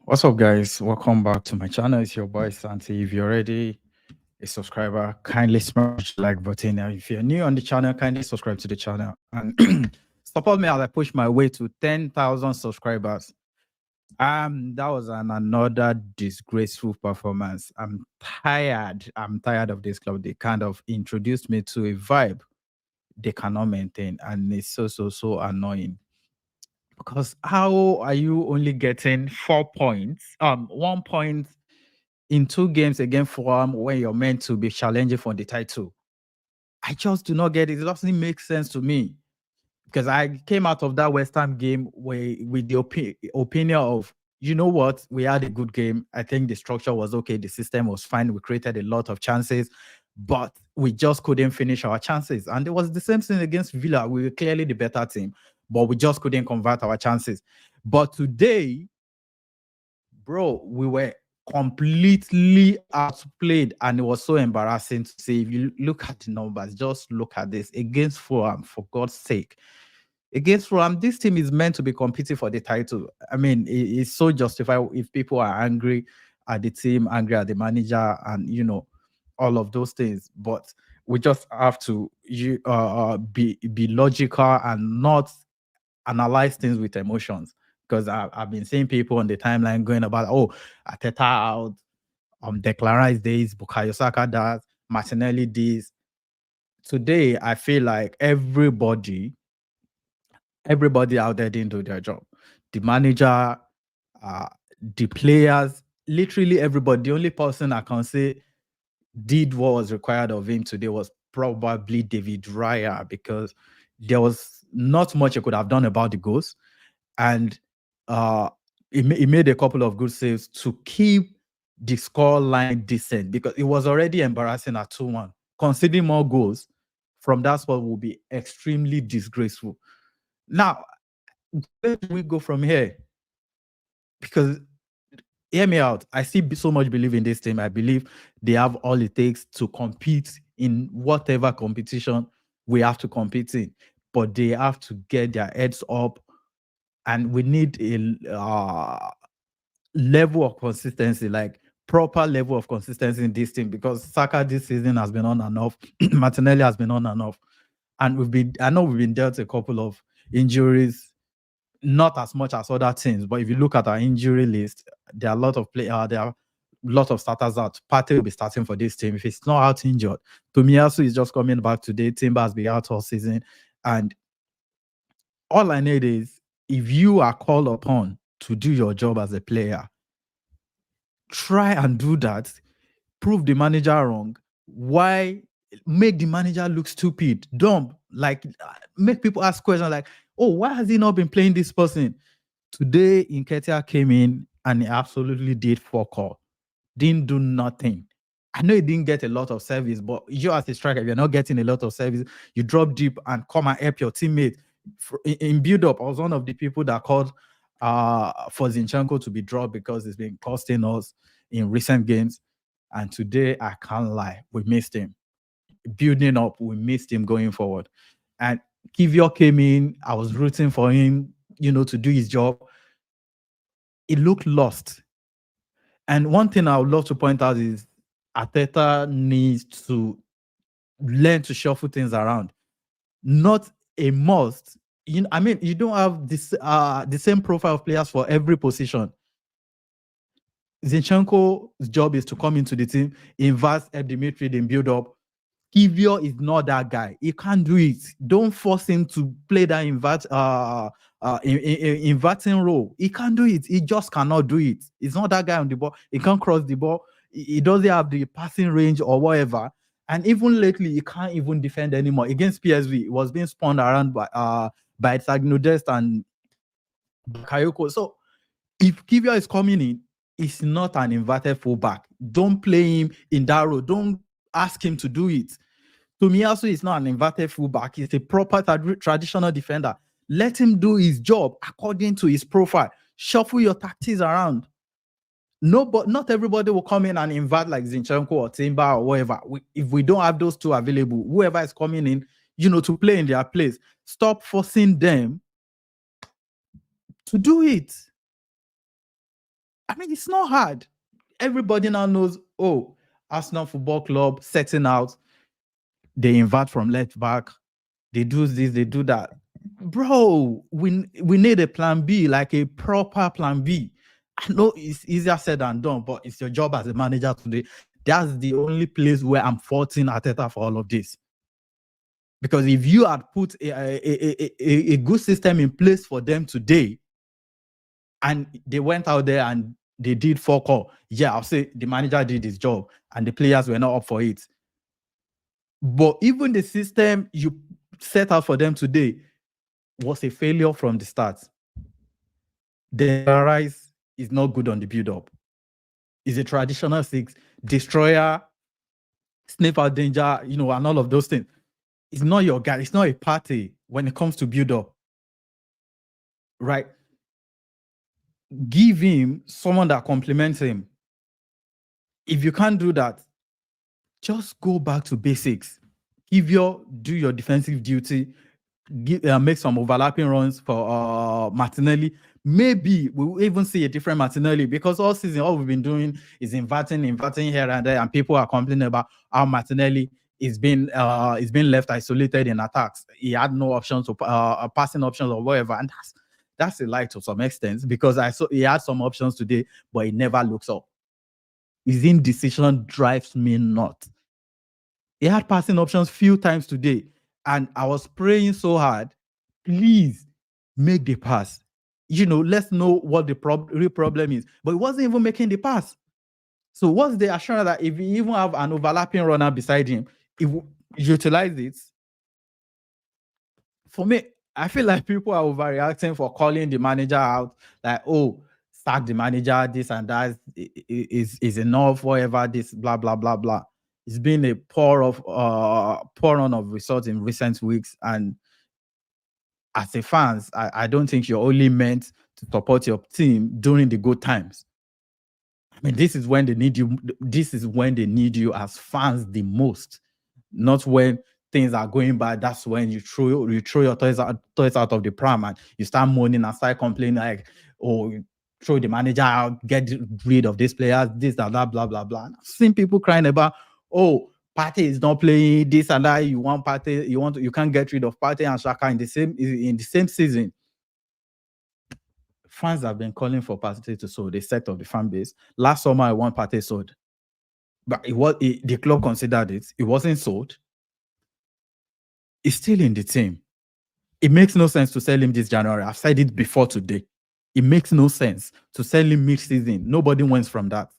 What's up, guys? Welcome back to my channel. It's your boy Santi. If you're already a subscriber, kindly smash the like button. And if you're new on the channel, kindly subscribe to the channel and support me as I push my way to 10,000 subscribers. That was another disgraceful performance. I'm tired. I'm tired of this club. They kind of introduced me to a vibe they cannot maintain, and it's so annoying. Because how are you only getting 4 points? 1 point in 2 games against Fulham when you're meant to be challenging for the title. I just do not get it. It doesn't make sense to me because I came out of that West Ham game with the opinion of, you know what, we had a good game. I think the structure was okay. The system was fine. We created a lot of chances, but we just couldn't finish our chances. And it was the same thing against Villa. We were clearly the better team, but we just couldn't convert our chances. But today, bro, we were completely outplayed, and it was so embarrassing to see. If you look at the numbers, just look at this against Fulham, for God's sake. Against Fulham, this team is meant to be competing for the title. I mean, it's so justified if people are angry at the team, angry at the manager, and all of those things. But we just have to be logical and not analyze things with emotions, because I've been seeing people on the timeline going about, oh, Arteta out, Declan Rice this, Bukayo Saka that, Martinelli this. Today, I feel like everybody out there didn't do their job. The manager, the players, literally everybody. The only person I can say did what was required of him today was probably David Raya, because there was not much he could have done about the goals. And he made a couple of good saves to keep the score line decent, because it was already embarrassing at 2-1. Conceding more goals from that spot will be extremely disgraceful. Now, where do we go from here? Because, hear me out, I see so much belief in this team. I believe they have all it takes to compete in whatever competition we have to compete in. But they have to get their heads up, and we need a level of consistency, like proper level of consistency in this team, because Saka this season has been on and off. Martinelli has been on and off. And I know we've been dealt a couple of injuries, not as much as other teams, but if you look at our injury list, there are a lot of there are a lot of starters out. Partey will be starting for this team if he's not out injured. Tomiyasu is just coming back today. Timber has been out all season. And all I need is, if you are called upon to do your job as a player, try and do that. Prove the manager wrong. Why make the manager look stupid, dumb? Like, make people ask questions like, oh, why has he not been playing this person? Today, Nketiah came in and he absolutely did fuck all. Didn't do nothing. I know he didn't get a lot of service, but you as a striker, if you're not getting a lot of service, you drop deep and come and help your teammate. In build-up, I was one of the people that called for Zinchenko to be dropped because it's been costing us in recent games. And today, I can't lie, we missed him. Building up, we missed him going forward. And Kivior came in, I was rooting for him, to do his job. It looked lost. And one thing I would love to point out is Arteta needs to learn to shuffle things around. Not a must. I mean, you don't have this the same profile of players for every position. Zinchenko's job is to come into the team, invest, help the midfield and build up. Kivior is not that guy. He can't do it. Don't force him to play that inverting role. He can't do it. He just cannot do it. He's not that guy on the ball. He can't cross the ball. He doesn't have the passing range or whatever. And even lately, he can't even defend anymore. Against PSV, he was being spun around by Sagnodest and Bakayoko. So if Kivior is coming in, he's not an inverted fullback. Don't play him in that role. Don't ask him to do it. Tomiyasu is not an inverted fullback. He's a proper traditional defender. Let him do his job according to his profile. Shuffle your tactics around. No, but not everybody will come in and invert like Zinchenko or Timber or whatever. If we don't have those two available, whoever is coming in, to play in their place, stop forcing them to do it. I mean, it's not hard. Everybody now knows, oh, Arsenal Football Club setting out, they invert from left back, they do this, they do that. Bro, we need a plan B, like a proper plan B. I know it's easier said than done, but it's your job as a manager today. That's the only place where I'm faulting Arteta for all of this. Because if you had put a good system in place for them today, and they went out there and they did fuck all, yeah, I'll say the manager did his job and the players were not up for it. But even the system you set out for them today was a failure from the start. The Rice is not good on the build-up. He's a traditional six, destroyer, sniff out danger, and all of those things. It's not your guy. It's not a Partey when it comes to build-up. Right? Give him someone that complements him. If you can't do that, just go back to basics. Do your defensive duty, make some overlapping runs for Martinelli. Maybe we'll even see a different Martinelli, because all season, all we've been doing is inverting here and there, and people are complaining about how Martinelli is being left isolated in attacks. He had no options, passing options or whatever, and that's a lie to some extent, because I saw he had some options today, but he never looks up. His indecision drives me nuts. He had passing options few times today, and I was praying so hard, please make the pass. Let's know what the real problem is. But he wasn't even making the pass. So what's the assurance that if you even have an overlapping runner beside him, he will utilize it? For me, I feel like people are overreacting for calling the manager out, like, oh, sack the manager, this and that is enough, whatever, this, blah, blah, blah, blah. It's been a poor run of results in recent weeks, and as a fans, I don't think you're only meant to support your team during the good times. I mean, this is when they need you. This is when they need you as fans the most, not when things are going bad. That's when you throw your toys out of the pram and you start moaning and start complaining like, oh, throw the manager out, get rid of these players, this, that, blah, blah, blah. I've seen people crying about, oh, Partey is not playing this and that. You want Partey, you can't get rid of Partey and Xhaka in the same season. Fans have been calling for Partey to sold, a set of the fan base. Last summer, I want Partey sold, but the club considered it. It wasn't sold. He's still in the team. It makes no sense to sell him this January. I've said it before today. It makes no sense to sell him mid-season. Nobody wins from that.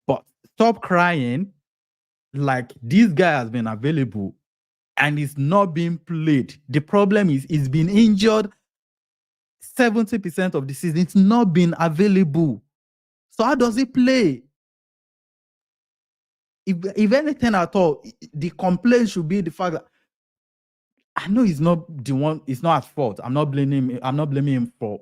But stop crying like this guy has been available and is not being played. The problem is he's been injured 70% of the season. It's not been available. So how does he play? If anything at all, the complaint should be the fact that I know he's not the one, he's not at fault. I'm not blaming him for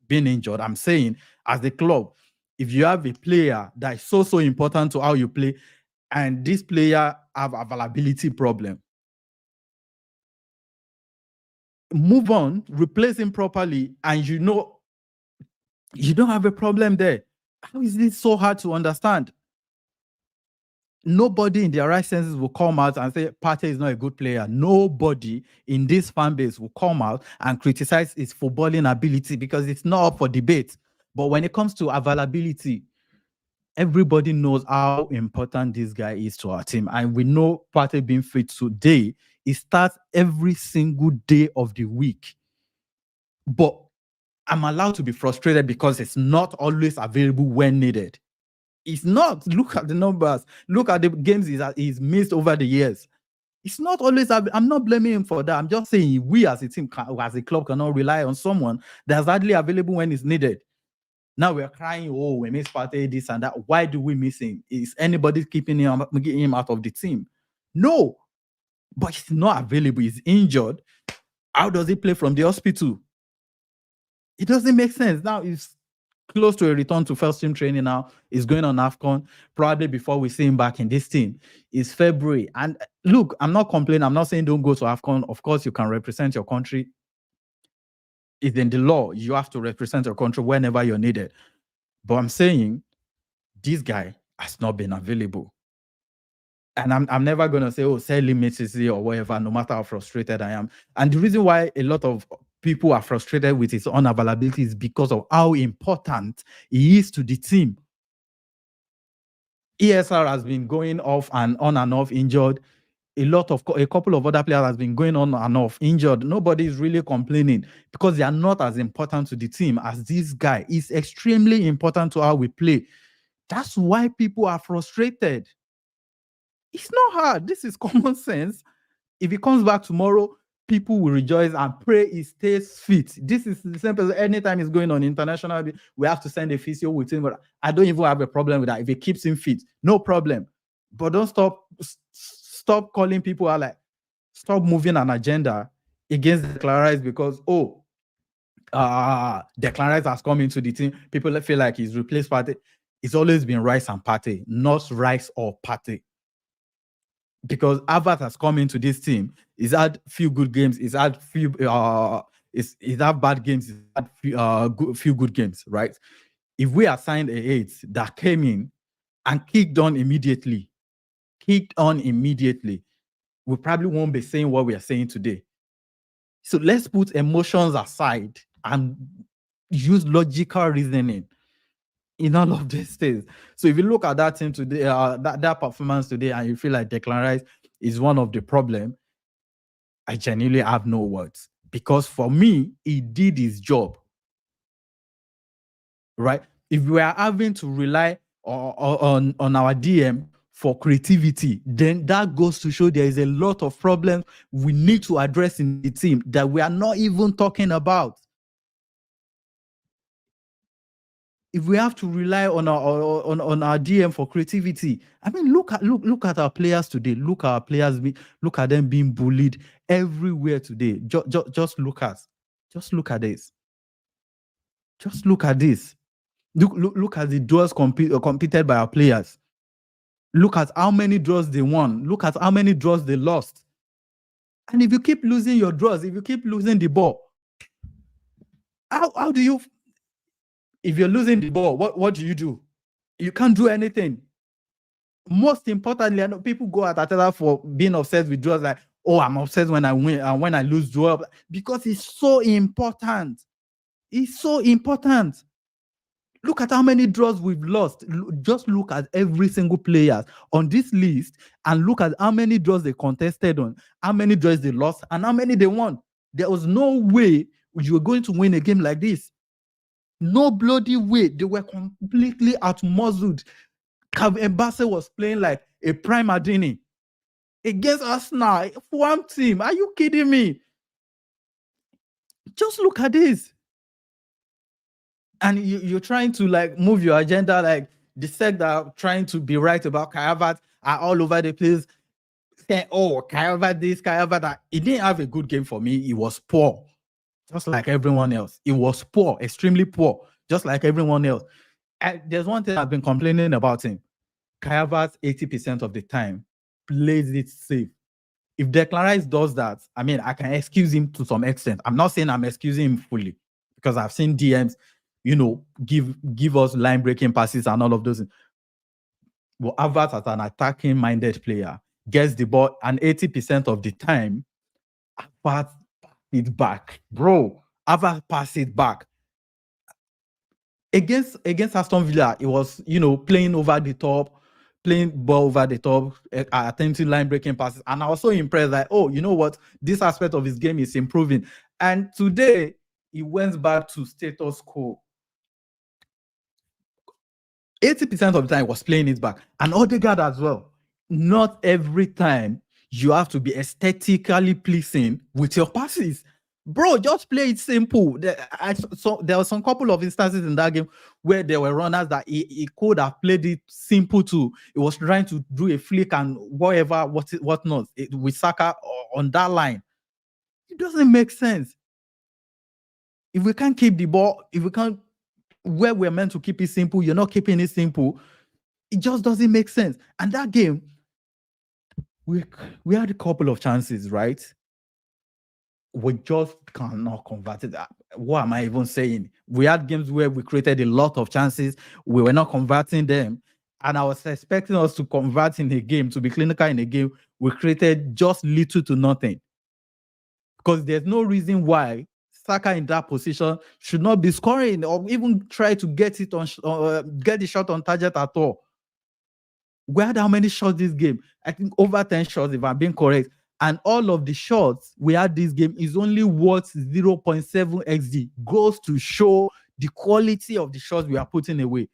being injured. I'm saying, as the club, if you have a player that is so important to how you play, and this player have availability problem, move on, replace him properly, and you don't have a problem there. How is this so hard to understand? Nobody in their right senses will come out and say Partey is not a good player. Nobody in this fan base will come out and criticize his footballing ability, because it's not up for debate. But when it comes to availability, everybody knows how important this guy is to our team. And we know Partey being fit today, it starts every single day of the week. But I'm allowed to be frustrated because it's not always available when needed. It's not. Look at the numbers. Look at the games he's missed over the years. It's not always. I'm not blaming him for that. I'm just saying we as a team, as a club, cannot rely on someone that's hardly available when it's needed. Now we're crying, oh, we miss Partey, this and that. Why do we miss him? Is anybody keeping him out of the team? No. But he's not available. He's injured. How does he play from the hospital? It doesn't make sense. Now he's close to a return to first team training now. He's going on AFCON. Probably before we see him back in this team, it's February. And look, I'm not complaining. I'm not saying don't go to AFCON. Of course, you can represent your country. It's in the law. You have to represent your country whenever you're needed. But I'm saying this guy has not been available. And I'm never gonna say, oh, sell him Messi or whatever, no matter how frustrated I am. And the reason why a lot of people are frustrated with his unavailability is because of how important he is to the team. ESR has been going off and on and off injured. A couple of other players has been going on and off injured. Nobody is really complaining because they are not as important to the team as this guy. Is extremely important to how we play. That's why people are frustrated. It's not hard. This is common sense. If he comes back tomorrow, people will rejoice and pray he stays fit. This is the same person. Anytime he's going on international, we have to send a physio with him. But I don't even have a problem with that. If he keeps him fit, no problem. But don't stop calling people out, like, stop moving an agenda against Declan Rice because, Declan Rice has come into the team. People feel like he's replaced Partey. It's always been Rice and Partey, not Rice or Partey. Because Havertz has come into this team. He's had few good games. He's had he's had bad games. He's had few good games, right? If we assigned a 8 that came in and kicked on immediately, we probably won't be saying what we are saying today. So let's put emotions aside and use logical reasoning in all of these things. So if you look at that team today, that performance today, and you feel like Declan Rice is one of the problem, I genuinely have no words. Because for me, he did his job. Right? If we are having to rely on our DM for creativity, then that goes to show there is a lot of problems we need to address in the team that we are not even talking about. If we have to rely on our DM for creativity, I mean, look at our players today. Look at them being bullied everywhere today. Just look at this. Just look at this. Look at the draws competed by our players. Look at how many draws they won. Look at how many draws they lost. And if you keep losing your draws, if you keep losing the ball, how do you? If you're losing the ball, what do? You can't do anything. Most importantly, I know people go at ARTETA for being obsessed with draws, like, oh, I'm obsessed when I win and when I lose draw, because it's so important. It's so important. Look at how many draws we've lost. Just look at every single player on this list and look at how many draws they contested on, how many draws they lost, and how many they won. There was no way you were going to win a game like this. No bloody way. They were completely outmuzzled. Mbase was playing like a prime Adini against Arsenal. One team. Are you kidding me? Just look at this. And you're trying to like move your agenda, like the sect that are trying to be right about Kai Havertz are all over the place. Saying, oh, Kai Havertz this, Kai Havertz that. He didn't have a good game for me. He was poor. Just like everyone else. He was poor, extremely poor, just like everyone else. And there's one thing I've been complaining about him. Kai Havertz, 80% of the time, plays it safe. If Declan Rice does that, I mean, I can excuse him to some extent. I'm not saying I'm excusing him fully because I've seen DMs, give us line-breaking passes and all of those. But Havertz, as an attacking-minded player, gets the ball, and 80% of the time, Havertz passes it back. Bro, Havertz passes it back. Against Aston Villa, it was, playing over the top, playing ball over the top, attempting line-breaking passes. And I was so impressed that, oh, you know what? This aspect of his game is improving. And today, he went back to status quo. 80% of the time, he was playing it back. And Odegaard as well. Not every time you have to be aesthetically pleasing with your passes. Bro, just play it simple. There were some couple of instances in that game where there were runners that he could have played it simple too. He was trying to do a flick and whatever, whatnot, with Saka on that line. It doesn't make sense. If we can't keep the ball, where we're meant to keep it simple, you're not keeping it simple. It just doesn't make sense. And that game, we had a couple of chances, right? We just cannot convert it. What am I even saying? We had games where we created a lot of chances. We were not converting them. And I was expecting us to convert in a game, to be clinical in a game. We created just little to nothing. Because there's no reason why Saka in that position should not be scoring or even try to get it on get the shot on target at all. We had how many shots this game? I think over 10 shots, if I'm being correct. And all of the shots we had this game is only worth 0.7 XD. Goes to show the quality of the shots we are putting away.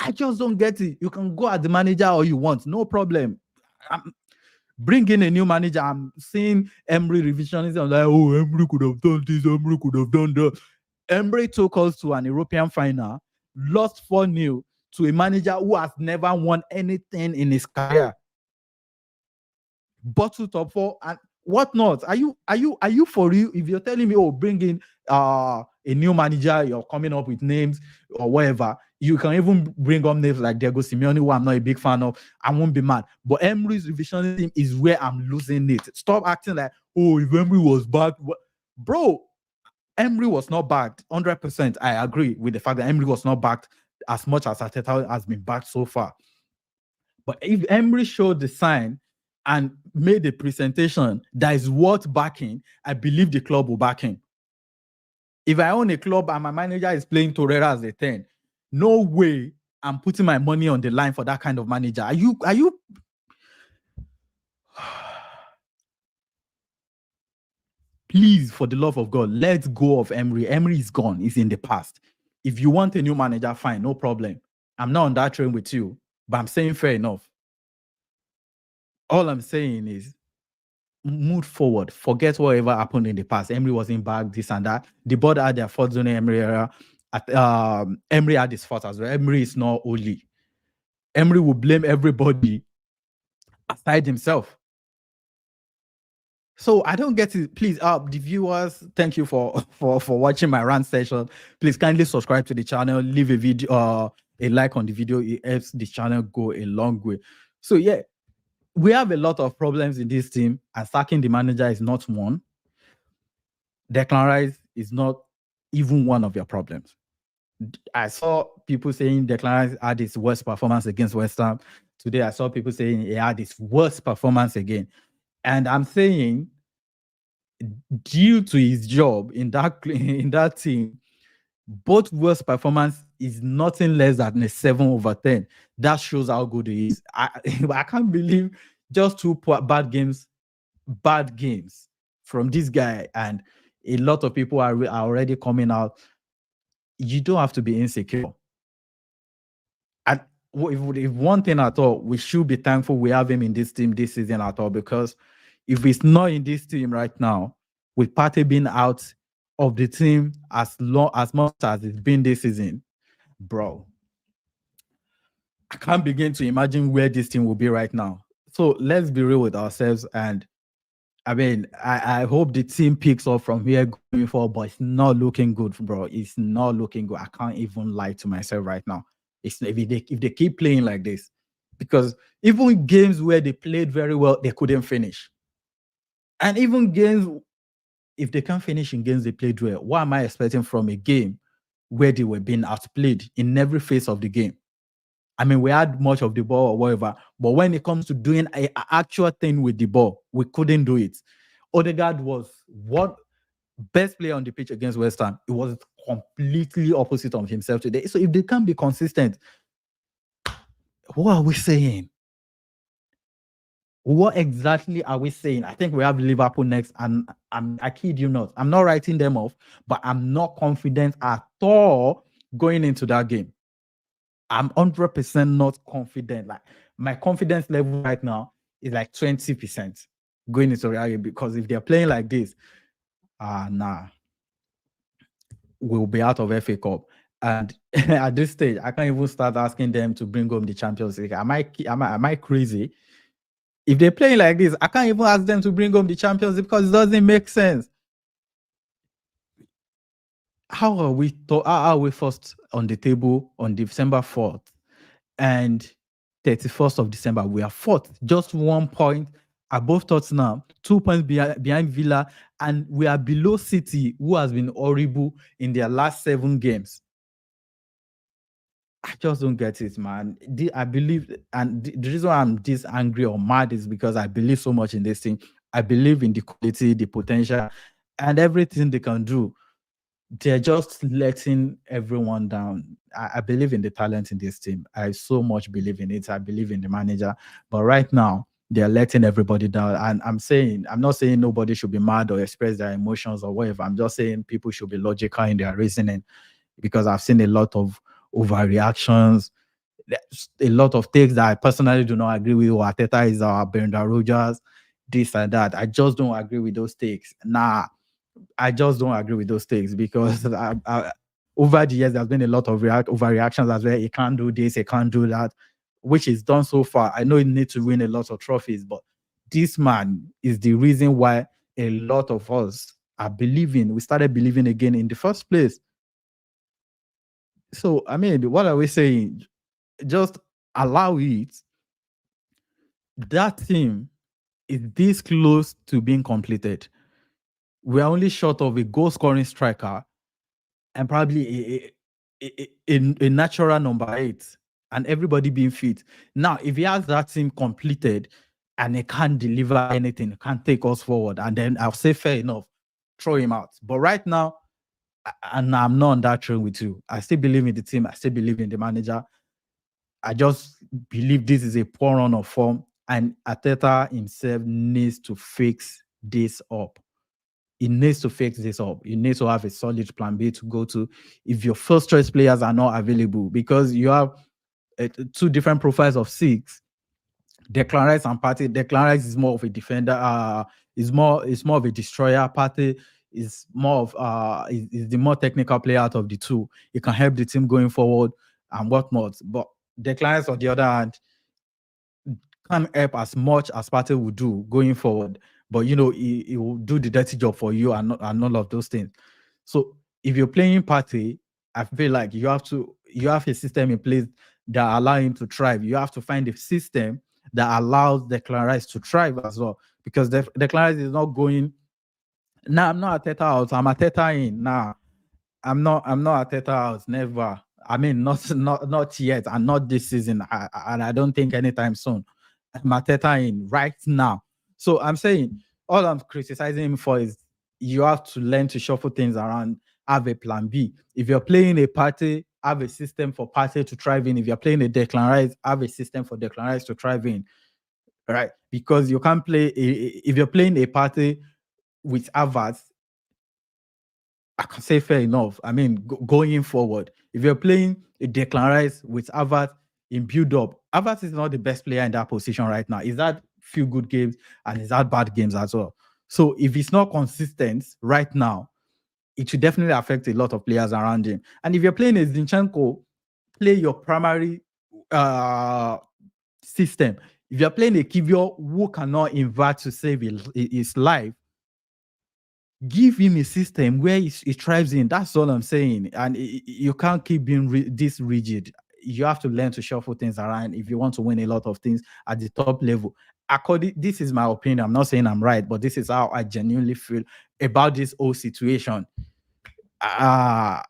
I just don't get it. You can go at the manager all you want, no problem. Bring in a new manager. I'm seeing Emery revisionism. I'm like, oh, Emery could have done this, Emery could have done that. Emery took us to an European final, lost 4-0 to a manager who has never won anything in his career. Bottle top 4 and whatnot. Are you for real? If you're telling me, oh, bring in a new manager, you're coming up with names or whatever, you can even bring up names like Diego Simeone, who I'm not a big fan of. I won't be mad. But Emery's revisionism is where I'm losing it. Stop acting like, oh, if Emery was back, bro. Emery was not backed 100%. I agree with the fact that Emery was not backed as much as ARTETA has been backed so far. But if Emery showed the sign and made a presentation that is worth backing, I believe the club will back him. If I own a club and my manager is playing Torreira as a 10, no way I'm putting my money on the line for that kind of manager. Are you? Please, for the love of God, let's go of Emery. Emery is gone. He's in the past. If you want a new manager, fine, no problem. I'm not on that train with you, but I'm saying fair enough. All I'm saying is move forward. Forget whatever happened in the past. Emery wasn't back, this and that. The board had their fault zone Emery era. Emery had his fault as well. Emery is not only. Emery will blame everybody aside himself. So I don't get it. Please, the viewers, thank you for watching my rant session. Please kindly subscribe to the channel, leave a video, a like on the video. It helps the channel go a long way. So yeah, we have a lot of problems in this team, and sacking the manager is not one. Declan Rice is not even one of your problems. I saw people saying Declan Rice had his worst performance against West Ham. Today, I saw people saying he had his worst performance again. And I'm saying, due to his job in that team, both worst performance is nothing less than a 7/10. That shows how good he is. I can't believe just two bad games from this guy, and a lot of people are already coming out. You don't have to be insecure. And if one thing at all, we should be thankful we have him in this team this season at all, because if he's not in this team right now, with Partey being out of the team as much as it's been this season, bro, I can't begin to imagine where this team will be right now. So let's be real with ourselves. And I mean, I hope the team picks up from here going forward, but it's not looking good, bro. It's not looking good. I can't even lie to myself right now. If they keep playing like this, because even games where they played very well, they couldn't finish. And even games, if they can't finish in games they played well, what am I expecting from a game where they were being outplayed in every phase of the game? I mean, we had much of the ball or whatever, but when it comes to doing an actual thing with the ball, we couldn't do it. Odegaard was what best player on the pitch against West Ham. It was completely opposite of himself today. So if they can't be consistent, what are we saying? What exactly are we saying? I think we have Liverpool next, and I kid you not, I'm not writing them off, but I'm not confident at all going into that game. I'm 100% not confident. Like, my confidence level right now is like 20% going into Real, because if they're playing like this, nah, we'll be out of FA Cup. And at this stage, I can't even start asking them to bring home the Champions League. Am I crazy? If they're playing like this, I can't even ask them to bring home the Champions League, because it doesn't make sense. How are we first on the table on December 4th, and 31st of December we are fourth, just 1 point above Tottenham, 2 points behind Villa, and we are below City, who has been horrible in their last 7 games. I just don't get it, man. I believe, and the reason why I'm this angry or mad is because I believe so much in this thing. I believe in the quality, the potential, and everything they can do. They're just letting everyone down. I believe in the talent in this team. I so much believe in it. I believe in the manager. But right now, they're letting everybody down. And I'm not saying nobody should be mad or express their emotions or whatever. I'm just saying people should be logical in their reasoning, because I've seen a lot of overreactions, a lot of things that I personally do not agree with. Arteta is our Brendan Rodgers, this and that. I just don't agree with those takes. Nah, I just don't agree with those things, because over the years, there's been a lot of overreactions as well. He can't do this, he can't do that, which is done so far. I know he needs to win a lot of trophies, but this man is the reason why a lot of us are believing. We started believing again in the first place. So, I mean, what are we saying? Just allow it. That team is this close to being completed. We're only short of a goal scoring striker and probably a natural number 8, and everybody being fit. Now, if he has that team completed and he can't deliver anything, can't take us forward, and then I'll say fair enough, throw him out. But right now, and I'm not on that train with you. I still believe in the team. I still believe in the manager. I just believe this is a poor run of form, and Arteta himself needs to fix this up. He needs to fix this up. You need to have a solid plan B to go to if your first choice players are not available, because you have 2 different profiles of 6. Declan Rice and Partey. Declan Rice is more of a defender. Is more of a destroyer. Partey is more of is the more technical player out of the 2. He can help the team going forward and whatnot. But Declan Rice, on the other hand, can't help as much as Partey will do going forward. But he will do the dirty job for you, and all of those things. So if you're playing Partey, I feel like you have a system in place that allow him to thrive. You have to find a system that allows Declan Rice to thrive as well. Because Declan Rice is not going. Nah, I'm not Arteta out. I'm Arteta in. Nah, I'm not Arteta out. Never. I mean, not yet, and not this season, and I don't think anytime soon. I'm Arteta in right now. So I'm saying all I'm criticizing him for is you have to learn to shuffle things around, have a plan B. If you're playing a Partey, have a system for Partey to thrive in. If you're playing a Declan Rice, have a system for Declan Rice to thrive in. Right? Because you can't if you're playing a Partey with Havertz, I can say fair enough. I mean, going forward, if you're playing a Declan Rice with Havertz in build-up, Havertz is not the best player in that position right now. He's had few good games and he's had bad games as well. So if he's not consistent right now, it should definitely affect a lot of players around him. And if you're playing a Zinchenko, play your primary system. If you're playing a Kivior who cannot invert to save his life, give him a system where he thrives in. That's all I'm saying. And you can't keep being this rigid. You have to learn to shuffle things around if you want to win a lot of things at the top level. This is my opinion. I'm not saying I'm right, but this is how I genuinely feel about this whole situation. Uh,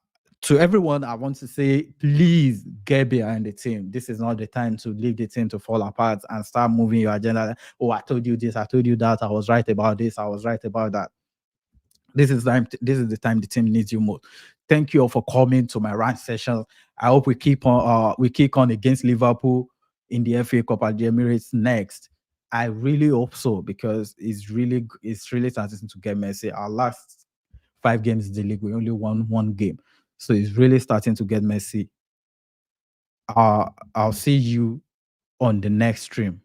to everyone, I want to say, please get behind the team. This is not the time to leave the team to fall apart and start moving your agenda. Oh, I told you this, I told you that, I was right about this, I was right about that. This is the time the team needs you most. Thank you all for coming to my rant session. I hope we kick on against Liverpool in the FA Cup at the Emirates next. I really hope so, because it's really starting to get messy. Our last 5 games in the league, we only won 1 game, so it's really starting to get messy. I'll see you on the next stream.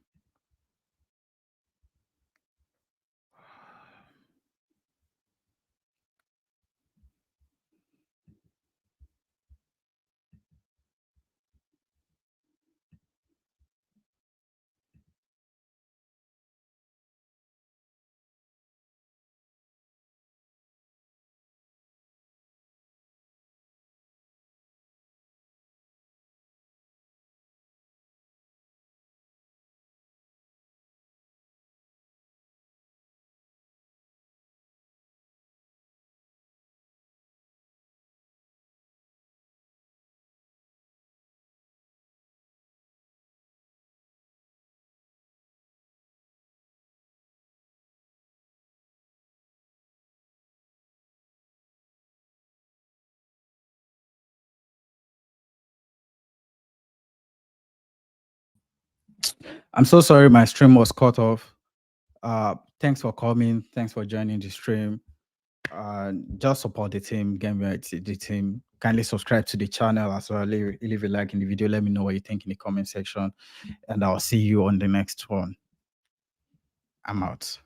I'm so sorry my stream was cut off. Thanks for coming. Thanks for joining the stream. Just support the team, get me the team. Kindly subscribe to the channel as well. Leave a like in the video. Let me know what you think in the comment section. And I'll see you on the next one. I'm out.